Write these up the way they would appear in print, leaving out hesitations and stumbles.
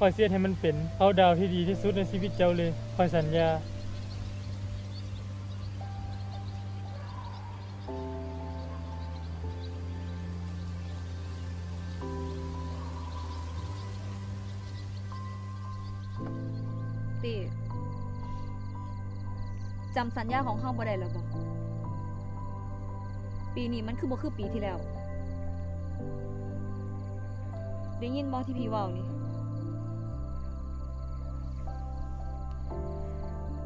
อยเสียให้มันเป็นเขาดาวที่ดีที่สุดในชีวิตเจ้าเลยคอยสัญญาตีจำสัญญาของเฮาบ่ได้แล้วบ่ปีนี้มันคือบ่คือปีที่แล้วได้ยินบ่ที่พี่เว้านี่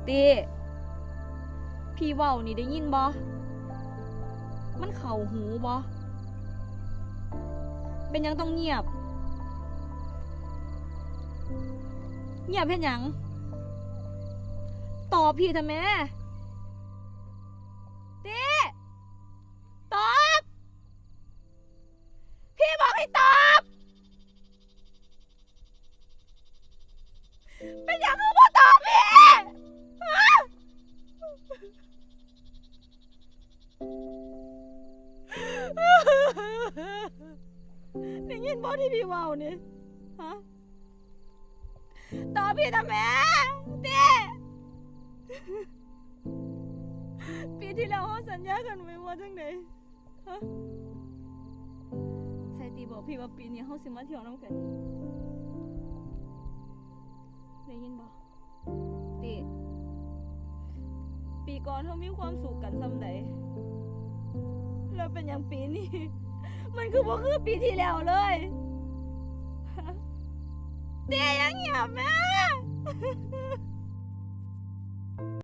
ตีพี่เว้านี่ได้ยินบ่มันเข้าหูบ่เป็นหยังต้องเงียบเงียบเฮ็ดหยังตอบพี่ทำไมตีตอบพี่บอกให้ตอบเป็นอย่างคือบ่ตอบพี่ฮะได้ยินบ่ที่พี่เว้านี่ฮะตอบพี่ทำไมตีปีที่แล้วเขาสัญญากันไว้ว่าจังไดฮะใส่ตีบอกพี่ว่าปีนี้เขาสิมาเที่ยวน้ำกันได้ยินบ่ตีปีก่อนเขามีความสุขกันซ้ำใดแล้วเป็นอย่างปีนี้มันคือบ่คือปีที่แล้วเลยตียังเงียบแม่